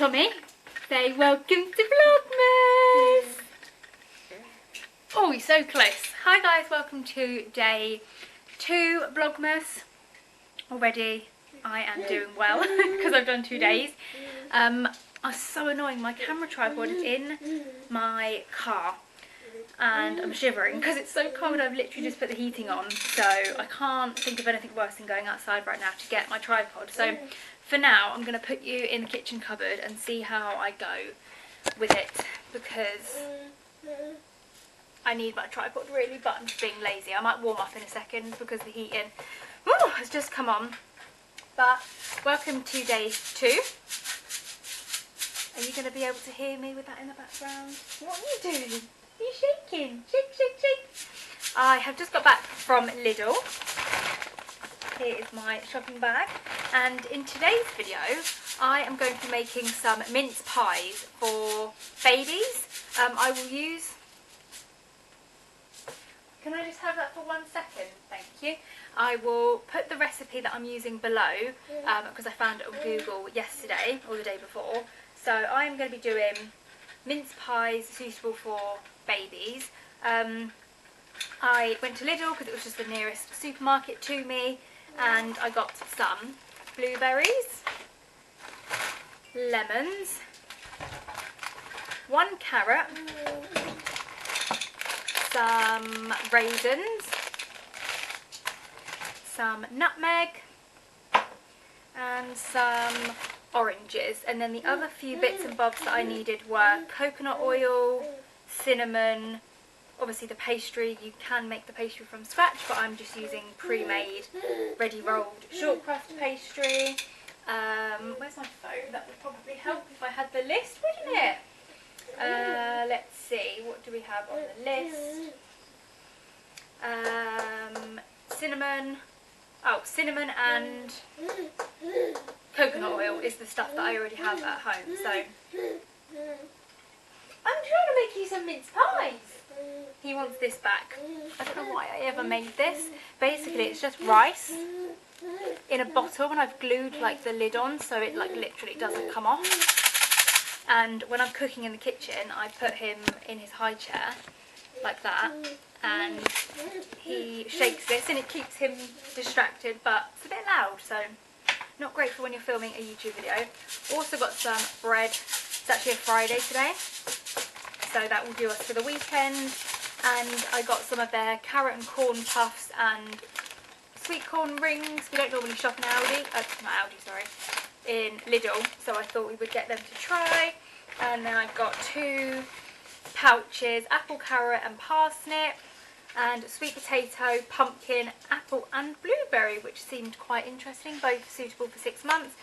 Tommy, say welcome to Vlogmas. Oh, you're so close. Hi guys, welcome to day 2 Vlogmas. Already I am doing well because I've done 2 days. It's so annoying, my camera tripod is in my car and I'm shivering because it's so cold. I've literally just put the heating on, so I can't think of anything worse than going outside right now to get my tripod. So for now I'm going to put you in the kitchen cupboard and see how I go with it, because I need my tripod really, but I'm just being lazy. I might warm up in a second because the heating has just come on. But welcome to day 2. Are you going to be able to hear me with that in the background? What are you doing? Are you shaking? Shake, shake, shake. I have just got back from Lidl. Here is my shopping bag. And in today's video, I am going to be making some mince pies for babies. I will use... Can I just have that for 1 second? Thank you. I will put the recipe that I'm using below because I found it on Google yesterday or the day before. So I am going to be doing mince pies suitable for babies. I went to Lidl because it was just the nearest supermarket to me, and I got some blueberries, lemons, 1 carrot, some raisins, some nutmeg and some oranges. And then the other few bits and bobs that I needed were coconut oil, cinnamon, obviously the pastry. You can make the pastry from scratch, but I'm just using pre-made ready rolled short crust pastry. Where's my phone? That would probably help if I had the list, wouldn't it? Let's see, what do we have on the list? Cinnamon and coconut oil is the stuff that I already have at home. So I'm trying to make you some mince pies. He wants this back. I don't know why I ever made this. Basically it's just rice in a bottle, and I've glued like the lid on so it like literally doesn't come off. And when I'm cooking in the kitchen, I put him in his high chair like that, and he shakes this and it keeps him distracted, but it's a bit loud, so not great for when you're filming a YouTube video. Also got some bread. It's actually a Friday today, so that will do us for the weekend. And I got some of their carrot and corn puffs and sweet corn rings. We don't normally shop in in Lidl, so I thought we would get them to try. And then I've got 2 pouches, apple, carrot and parsnip, and sweet potato, pumpkin, apple and blueberry, which seemed quite interesting, both suitable for 6 months.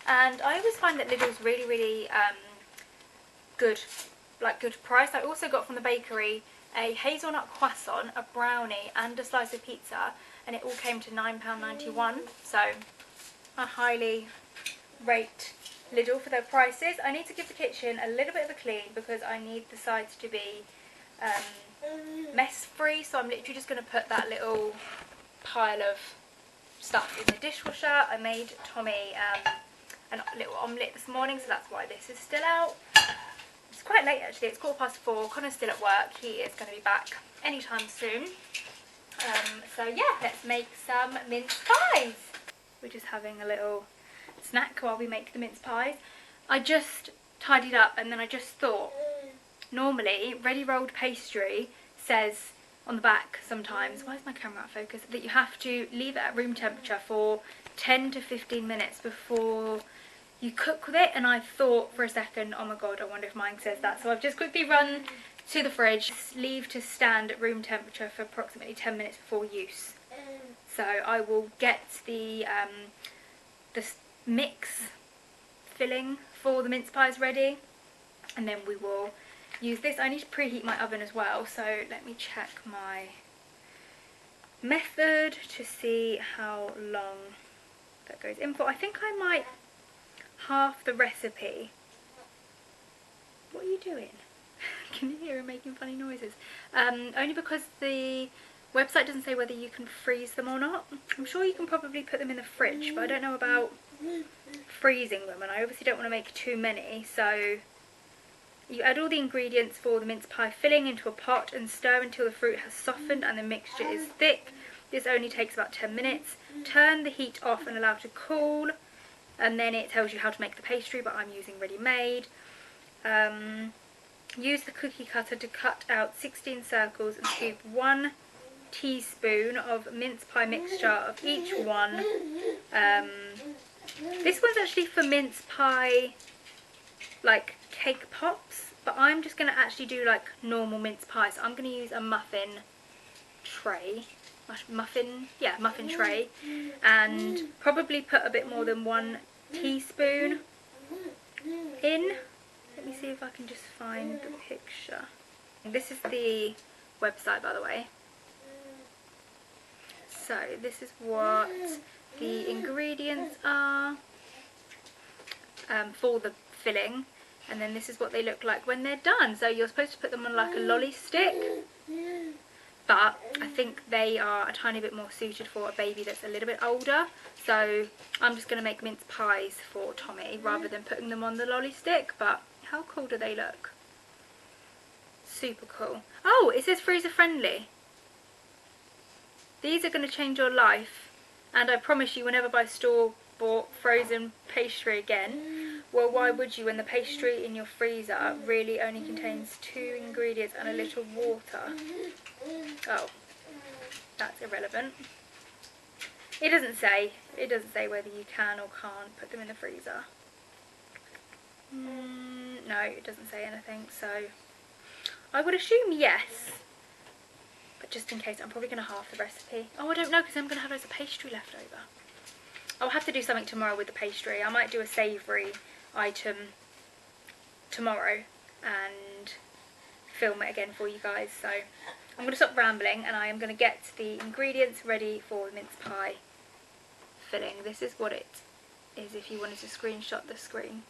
And I always find that Lidl's really good, like good price. I also got from the bakery a hazelnut croissant, a brownie and a slice of pizza, and it all came to £9.91, so I highly rate Lidl for their prices. I need to give the kitchen a little bit of a clean because I need the sides to be mess free, so I'm literally just going to put that little pile of stuff in the dishwasher. I made Tommy a little omelette this morning, so that's why this is still out. It's quite late actually, it's 4:15, Connor's still at work. He is going to be back anytime soon. So yeah, let's make some mince pies. We're just having a little snack while we make the mince pies. I just tidied up and then I just thought, normally ready rolled pastry says on the back sometimes, why is my camera out of focus, that you have to leave it at room temperature for 10 to 15 minutes before you cook with it. And I thought for a second, oh my god, I wonder if mine says that. So I've just quickly run to the fridge, leave to stand at room temperature for approximately 10 minutes before use. So I will get the mix filling for the mince pies ready, and then we will use this. I need to preheat my oven as well, so let me check my method to see how long that goes in for. I think I might half the recipe. What are you doing? Can you hear him making funny noises? Only because the website doesn't say whether you can freeze them or not. I'm sure you can probably put them in the fridge, but I don't know about freezing them, and I obviously don't want to make too many, so you add all the ingredients for the mince pie filling into a pot and stir until the fruit has softened and the mixture is thick. This only takes about 10 minutes. Turn the heat off and allow it to cool, and then it tells you how to make the pastry, but I'm using ready-made. Use the cookie cutter to cut out 16 circles and scoop 1 teaspoon of mince pie mixture of each one. This one's actually for mince pie, like cake pops, but I'm just going to actually do like normal mince pie. So I'm going to use a muffin tray, muffin tray, and probably put a bit more than 1 teaspoon in. Let me see if I can just find the picture. This is the website, by the way. So this is what the ingredients are for the filling, and then this is what they look like when they're done. So you're supposed to put them on like a lolly stick, but I think they are a tiny bit more suited for a baby that's a little bit older. So I'm just going to make mince pies for Tommy rather than putting them on the lolly stick. But how cool do they look? Super cool. Oh, it says freezer friendly. These are going to change your life, and I promise you will never buy store-bought frozen pastry again. Well, why would you when the pastry in your freezer really only contains 2 ingredients and a little water? Oh, that's irrelevant. It doesn't say whether you can or can't put them in the freezer. No, it doesn't say anything, so I would assume yes. But just in case, I'm probably going to halve the recipe. Oh, I don't know, because I'm going to have loads of pastry left over. I'll have to do something tomorrow with the pastry. I might do a savoury item tomorrow and film it again for you guys. So I'm going to stop rambling, and I am going to get the ingredients ready for the mince pie filling. This is what it is if you wanted to screenshot the screen.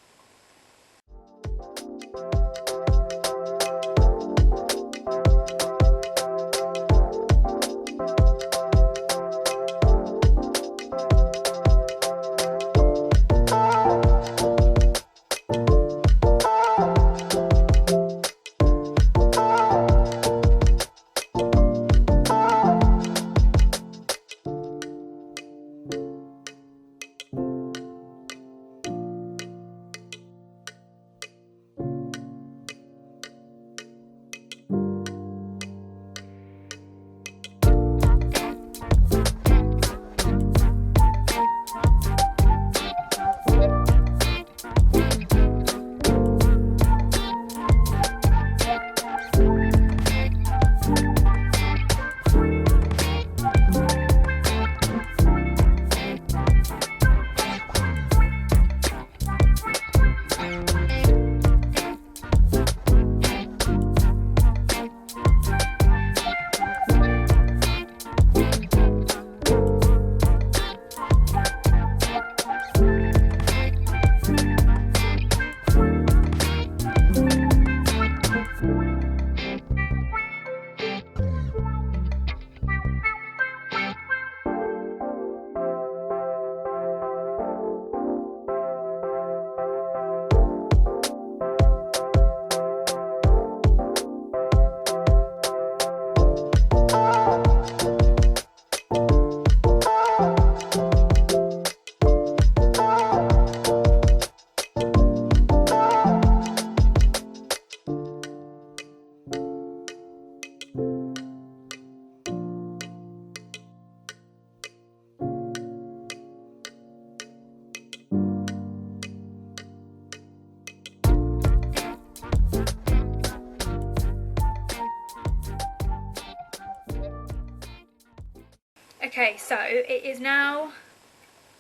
Okay, so it is now,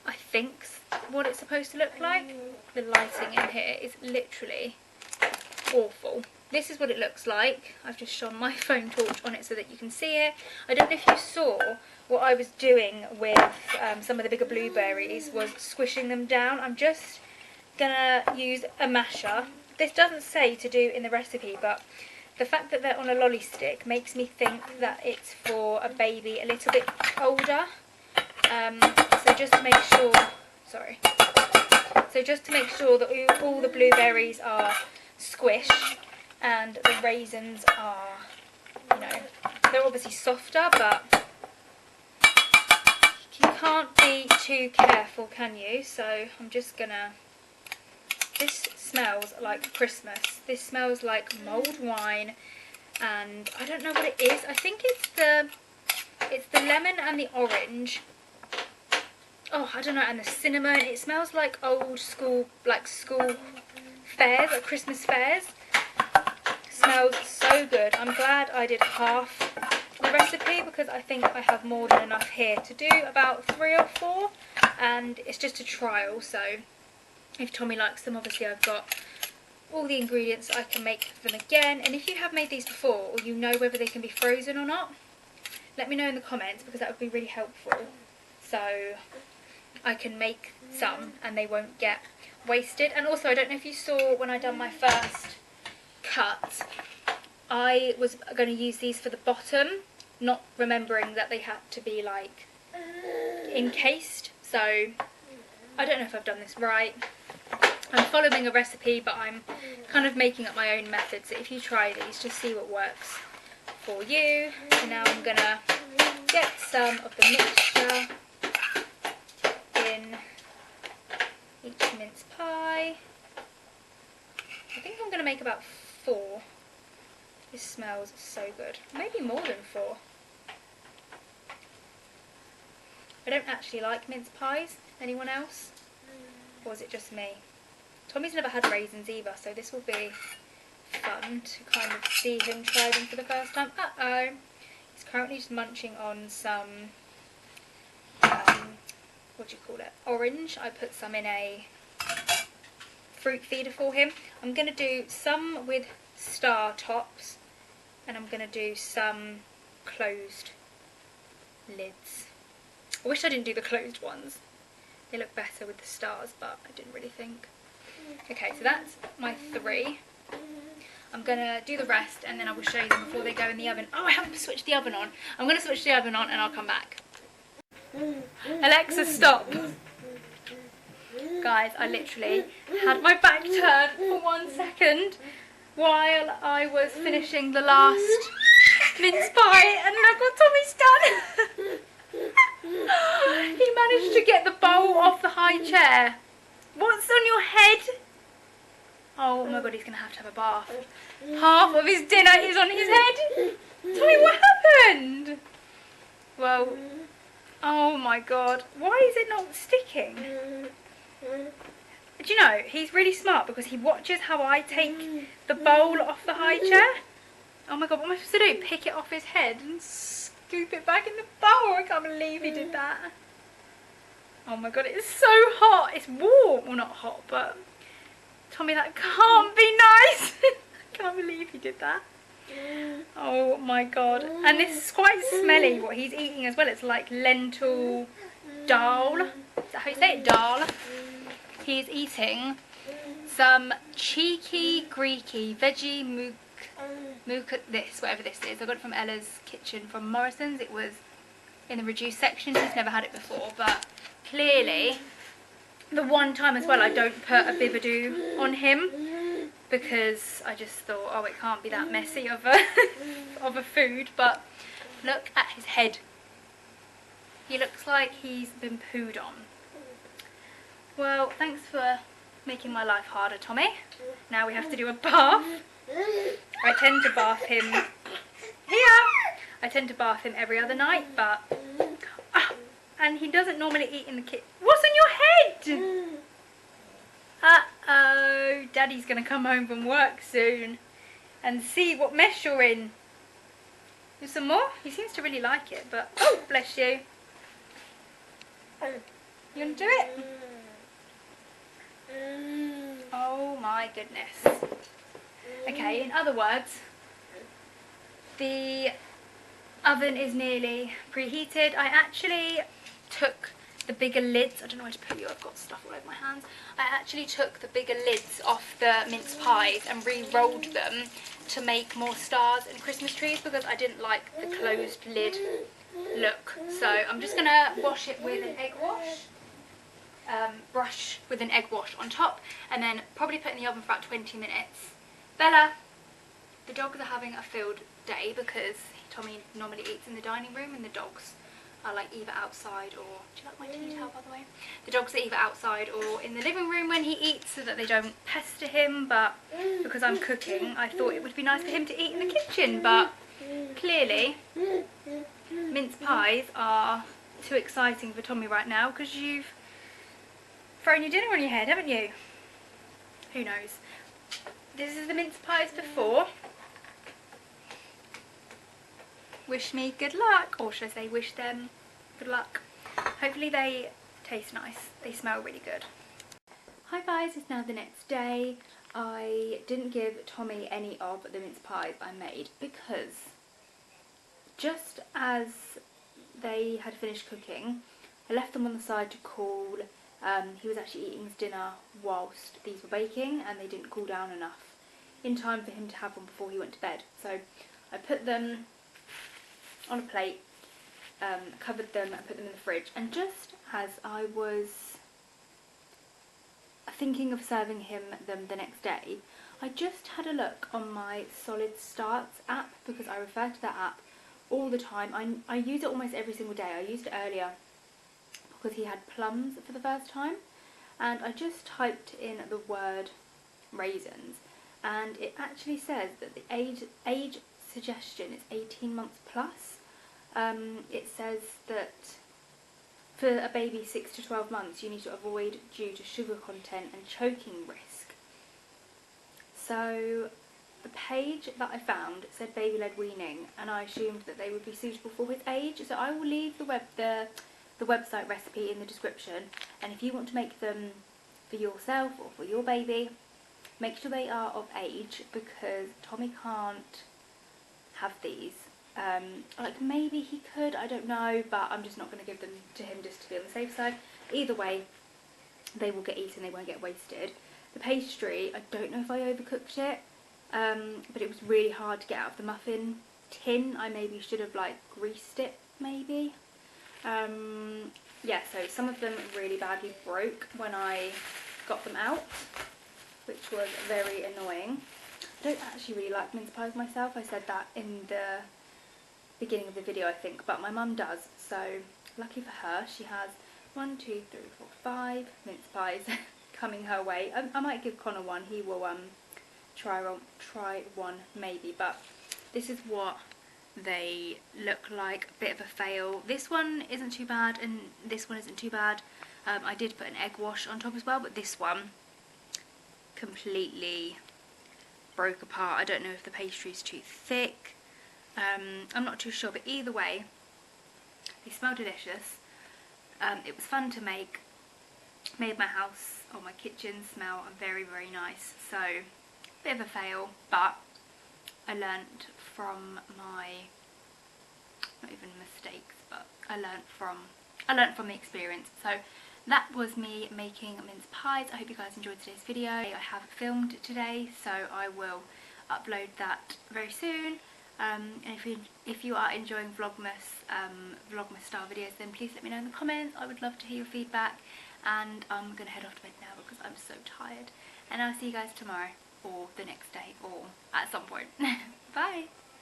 I think, what it's supposed to look like. The lighting in here is literally awful. This is what it looks like. I've just shone my phone torch on it so that you can see it. I don't know if you saw what I was doing with some of the bigger blueberries was squishing them down. I'm just gonna use a masher. This doesn't say to do in the recipe, but the fact that they're on a lolly stick makes me think that it's for a baby a little bit older. So just make sure, sorry, So just to make sure that all the blueberries are squished and the raisins are, you know, they're obviously softer, but you can't be too careful, can you? So I'm just gonna, this smells like Christmas. This smells like mulled wine, and I don't know what it is. I think it's the lemon and the orange. Oh, I don't know, and the cinnamon. It smells like old school, like school fairs, like Christmas fairs. Smells so good. I'm glad I did half the recipe because I think I have more than enough here to do about 3 or 4, and it's just a trial. So if Tommy likes them, obviously I've got all the ingredients. I can make them again, and if you have made these before or you know whether they can be frozen or not, let me know in the comments because that would be really helpful. So I can make some and they won't get wasted. And also, I don't know if you saw when I done my first cut, I was going to use these for the bottom, not remembering that they had to be like encased. So I don't know if I've done this right. I'm following a recipe, but I'm kind of making up my own method. So if you try these, just see what works for you. So now I'm going to get some of the mixture in each mince pie. I think I'm going to make about 4. This smells so good. Maybe more than 4. I don't actually like mince pies. Anyone else? Or is it just me? Tommy's never had raisins either, so this will be fun to kind of see him try them for the first time. Uh-oh. He's currently just munching on some, what do you call it? Orange. I put some in a fruit feeder for him. I'm going to do some with star tops, and I'm going to do some closed lids. I wish I didn't do the closed ones. They look better with the stars, but I didn't really think. Okay, so that's my 3. I'm going to do the rest and then I will show you them before they go in the oven. Oh, I haven't switched the oven on. I'm going to switch the oven on and I'll come back. Alexa, stop. Guys, I literally had my back turned for 1 second while I was finishing the last mince pie, and look what Tommy's done. He managed to get the bowl off the high chair. What's on your head? Oh my god, he's going to have a bath. Half of his dinner is on his head. Tommy, what happened? Well, oh my god. Why is it not sticking? Do you know, he's really smart because he watches how I take the bowl off the high chair. Oh my god, what am I supposed to do? Pick it off his head and scoop it back in the bowl? I can't believe he did that. Oh my god, it's so hot. It's warm. Well, not hot, but Tommy, that can't be nice. I can't believe he did that. Oh my god. And this is quite smelly what he's eating as well. It's like lentil dal. Is that how you say it? Dal. He's eating some cheeky Greeky veggie this, whatever this is. I got it from Ella's Kitchen from Morrison's. It was in the reduced section. He's never had it before, but clearly the one time as well I don't put a bibadoo on him because I just thought, oh, it can't be that messy of a of a food. But look at his head. He looks like he's been pooed on. Well, thanks for making my life harder, Tommy. Now we have to do a bath. I tend to bath him here. I tend to bath him every other night, but and he doesn't normally eat in the kitchen. What's on your head? Uh-oh, Daddy's going to come home from work soon and see what mess you're in. Do some more? He seems to really like it, but oh, bless you. You want to do it? Oh my goodness. Okay, in other words, the oven is nearly preheated. I actually took the bigger lids. I don't know where to put you. I've got stuff all over my hands. I actually took the bigger lids off the mince pies and re-rolled them to make more stars and Christmas trees because I didn't like the closed lid look. So I'm just going to wash it with an egg wash. brush with an egg wash on top, and then probably put in the oven for about 20 minutes. Bella, the dogs are having a field day because Tommy normally eats in the dining room, and the dogs are like either outside or, do you like my tea towel by the way? The dogs are either outside or in the living room when he eats so that they don't pester him, but because I'm cooking I thought it would be nice for him to eat in the kitchen, but clearly mince pies are too exciting for Tommy right now because you've thrown your dinner on your head, haven't you? Who knows? This is the mince pies before. Wish me good luck, or should I say wish them good luck. Hopefully they taste nice. They smell really good. Hi guys, it's now the next day. I didn't give Tommy any of the mince pies I made because just as they had finished cooking, I left them on the side to cool. He was actually eating his dinner whilst these were baking, and they didn't cool down enough in time for him to have one before he went to bed. So I put them on a plate, covered them and put them in the fridge, and just as I was thinking of serving him them the next day, I just had a look on my Solid Starts app because I refer to that app all the time. I use it almost every single day. I used it earlier because he had plums for the first time, and I just typed in the word raisins, and it actually says that the age suggestion is 18 months plus. It says that for a baby 6 to 12 months you need to avoid due to sugar content and choking risk. So the page that I found said baby led weaning, and I assumed that they would be suitable for his age, so I will leave the website recipe in the description, and if you want to make them for yourself or for your baby, make sure they are of age because Tommy can't have these. Like maybe he could, I don't know, but I'm just not going to give them to him just to be on the safe side. Either way, they will get eaten, they won't get wasted. The pastry, I don't know if I overcooked it, but it was really hard to get out of the muffin tin. I maybe should have like greased it maybe. Yeah, so some of them really badly broke when I got them out, which was very annoying. I don't actually really like mince pies myself. I said that in the beginning of the video I think, but my mum does, so lucky for her. She has 1, 2, 3, 4, 5 mince pies coming her way. I might give Connor one. He will try one maybe, but this is what they look like. A bit of a fail. This one isn't too bad and this one isn't too bad. I did put an egg wash on top as well, but this one completely broke apart. I don't know if the pastry is too thick. I'm not too sure, but either way they smell delicious. It was fun to make. Made my house or my kitchen smell very, very nice. So bit of a fail, but I learnt from my, not even mistakes, but I learnt from the experience. So that was me making mince pies. I hope you guys enjoyed today's video. I have filmed today, so I will upload that very soon. And if you are enjoying Vlogmas style videos, then please let me know in the comments. I would love to hear your feedback, and I'm going to head off to bed now because I'm so tired. And I'll see you guys tomorrow or the next day or at some point. Bye!